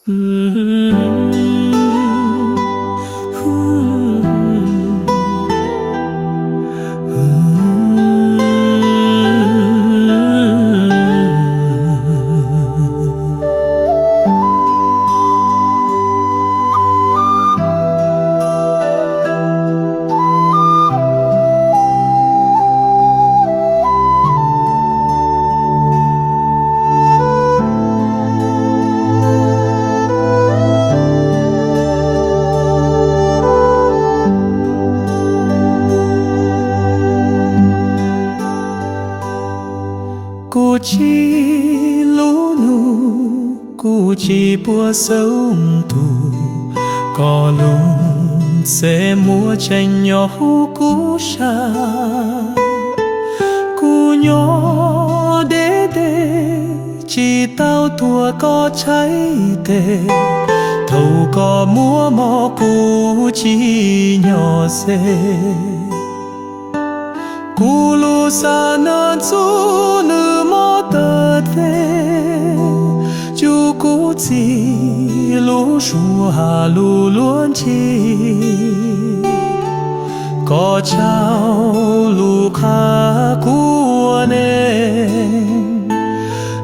Cô chỉ lũ nụ, cô chỉ bùa sống tù, có lúc sẽ mua tranh nhỏ cũ xa. Cô nhỏ đê chỉ tao thua có cháy tê, thầu có múa mò cô chỉ nhỏ xê. Cô lu xa nơn chú nữ mô tợt về, chú cú chỉ lu su hà lu luôn chi. Có cháu lu khá của nên,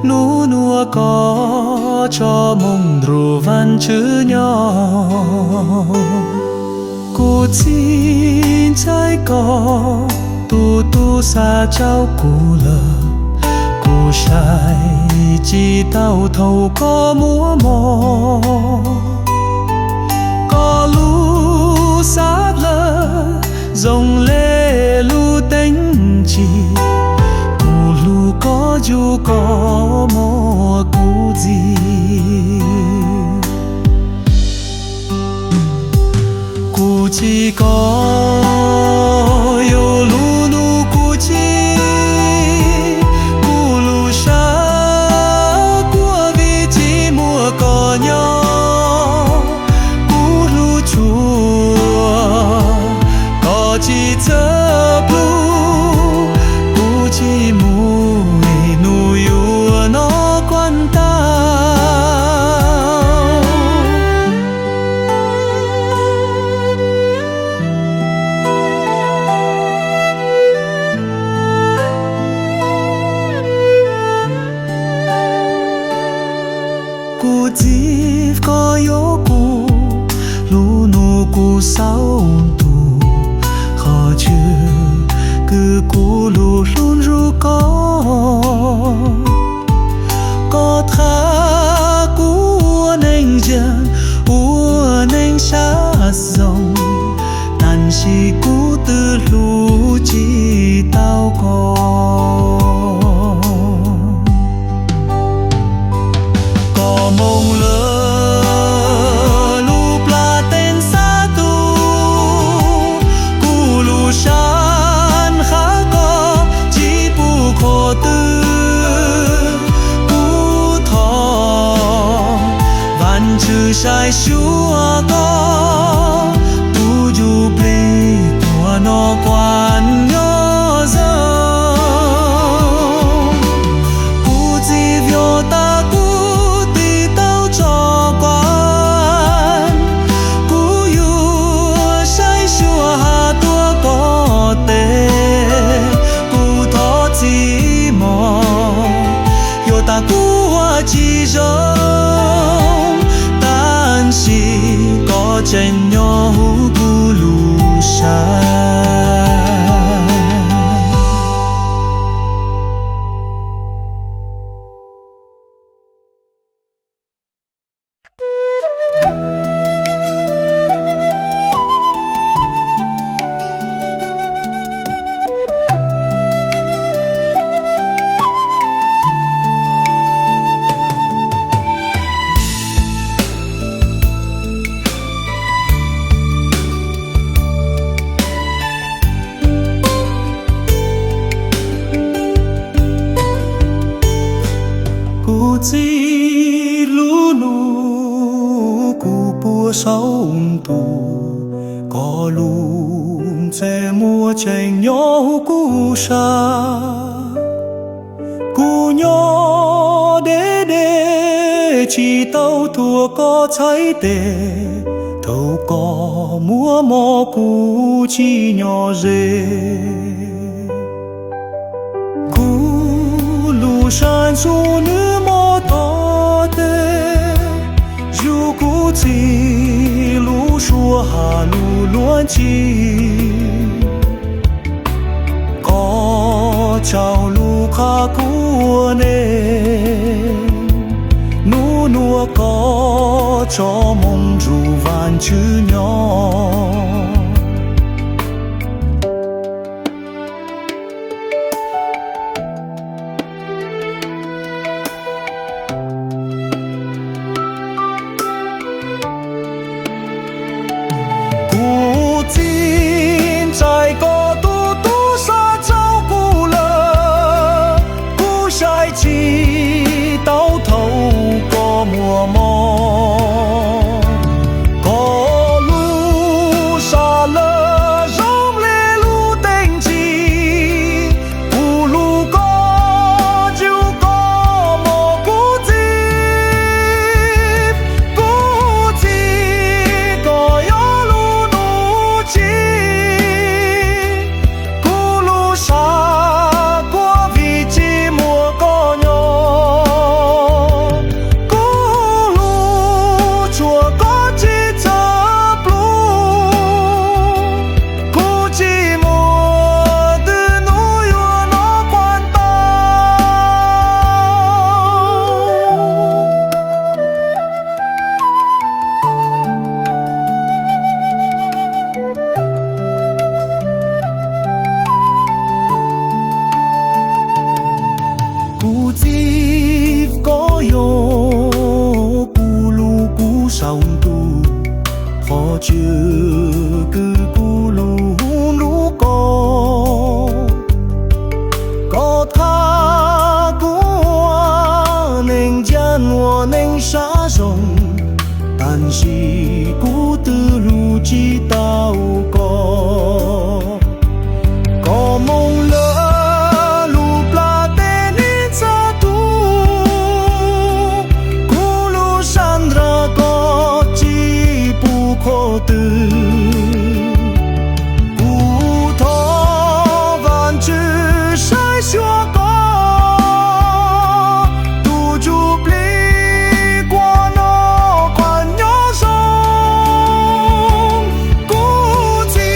nụ nua có cho mong rù văn chữ nhỏ. Cô xin trái có tu xa cháu cụ lờ, cụ sai chỉ tao thầu có múa mò. Có lu sát lờ dòng lê lu tính chỉ, cụ lu có dù có mò cụ gì. Cụ chỉ có yêu lu cô dịp có yếu cô lu nụ cô sao tù khó chưa cứ cô lu luôn ru có tha của nên dân của nên xa dòng tàn chỉ cô từ lu chỉ tao có. Mong lơ lu pla tên sa tu, cu lu san khá có chỉ bu khổ tư, cu thọ van chữ sai xua có tu du plei của nó quan nhỏ dâu, cu chỉ vô ta ta của chỉ giống tan chỉ có trên nhỏ cu lu sai. Chỉ lũ nụ cụ bùa sáu tù có luôn sẽ mua tranh nhỏ cụ xa cụ nhỏ đê chỉ tàu thua có cháy tệ thâu có múa mò cú chi nhỏ dê cú lù san su nữ mò to tê dù cú chi lù xua hà lù luan chi có chào lù khá cua nê nụ nua có cho mong dù vàn chữ nhỏ cụ tin trái có tu tu sa cháu cụ lơ cụ sai chi tao thấu có mùa mò có lu xa lơ giống lê lu tình chi cụ lu có chiu có mò cụ chi có yo lu nu chi cụ lu xa qua vị chi mùa có nhỏ cụ chi có yo cụ lu cụ sòng tu khó chưa cứ cụ lu lu có tha của nên gian hoa nên xa rồng tàn si cụ tư lu chi tao có mong lỡ khổ từ cụ thọ vạn chữ sai xua có tu chụp ly qua nó quan nhỏ sông cụ chi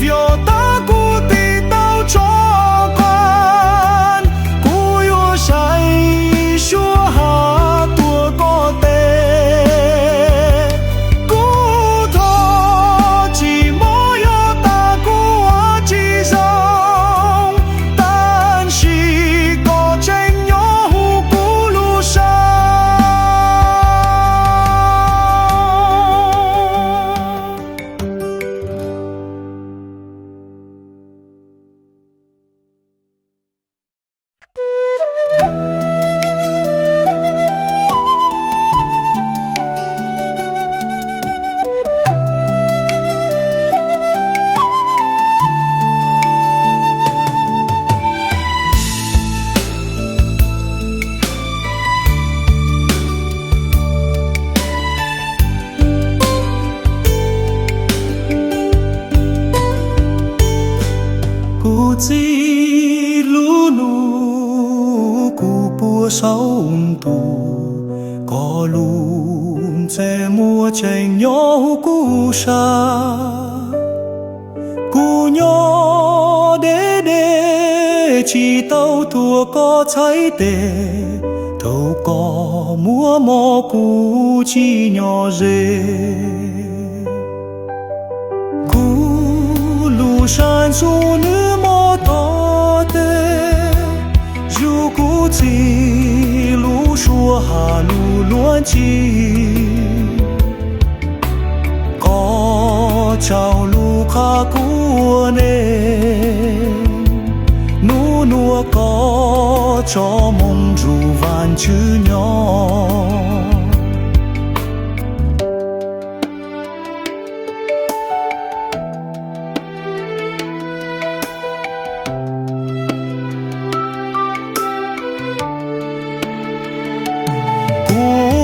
vio ta cụ tì tao cho quan cụ yêu sai xua hà tua có tê cụ chi lu nu cụ bùa sáu tù có luôn sẽ mua tranh nhỏ cụ sa cụ nhỏ để chỉ tàu thua có cháy tệ thâu có múa mò cụ chi nhỏ dê san su nữ mò to tê dù cụ chi lù xua hà lù luan chi có chào lù khá cua nê nụ nua có cho mong dù vàn chữ nhỏ Ooh.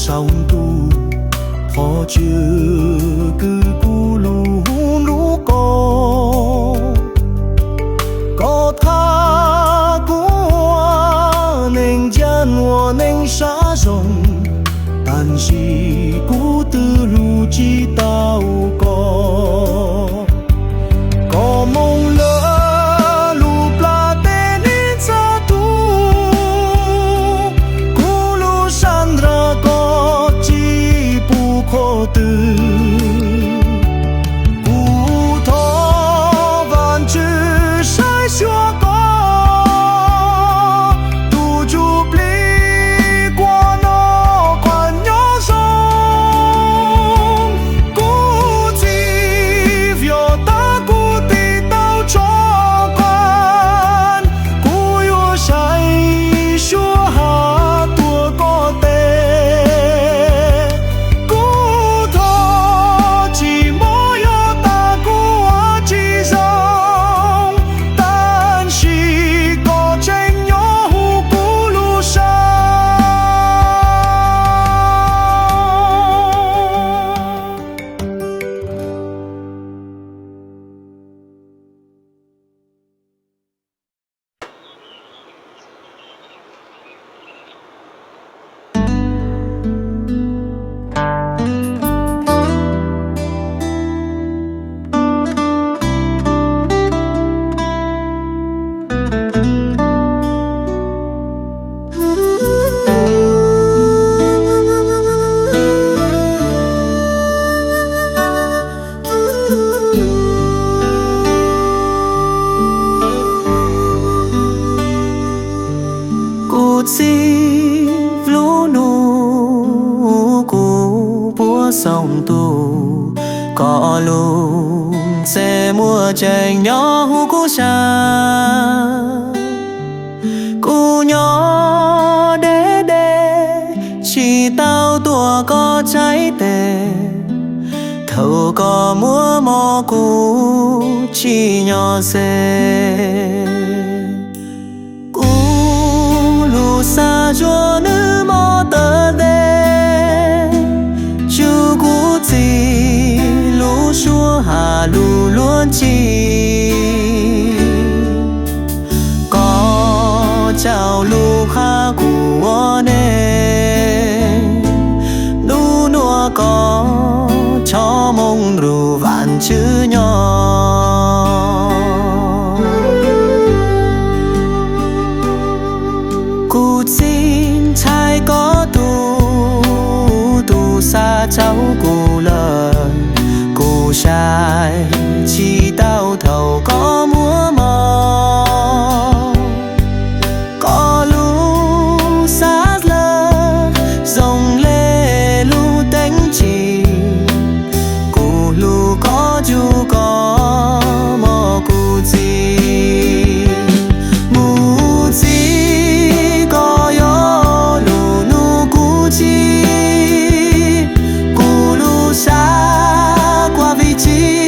sông tu họ chưa cứ cu lu lú có tha của nên gian hoa nên xa rồng tàn gì cũ tư lu chi tao có mong lỡ lu pla tên in sa tu cũ lu san ra có chi pu khô tư sông tu có luôn xe mua chèn nhỏ hu cú xa cú nhỏ đê chỉ tao tua có trái tè thầu có múa mò cú chỉ nhỏ xe cú lu xa chua nữ mò tờ đê chúa hà lù luôn chi có chào lù kha của nè nu nua có cho mong rù vạn chữ nhỏ cụ xin trai có tu xa cháu cụ lời sai chỉ tao thầu có múa mò có lu sát lơ dòng lê lu đánh chỉ cụ lu có chu có mò cụ gì mù gì có yo lu nu cụ chi cụ lu xa qua vị trí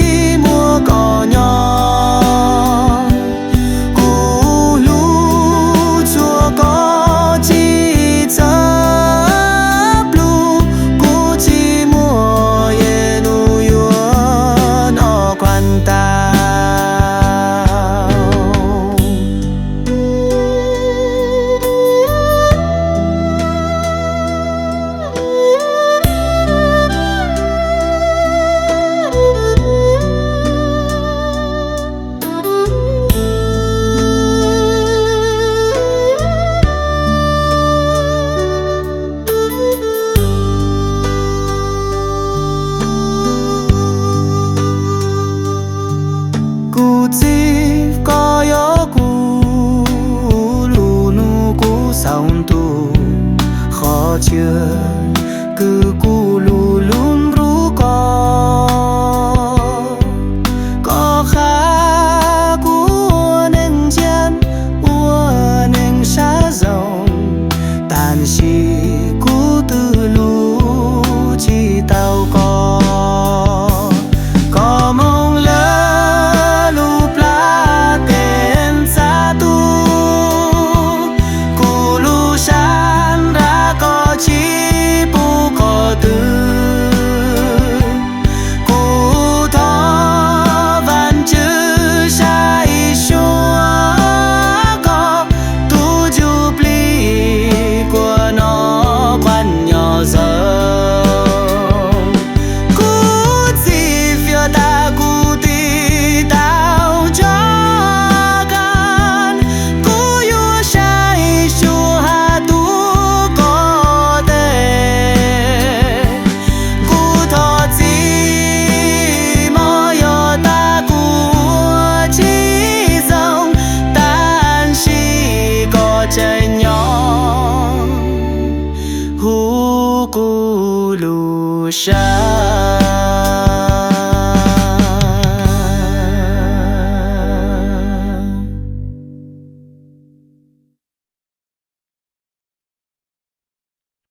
xa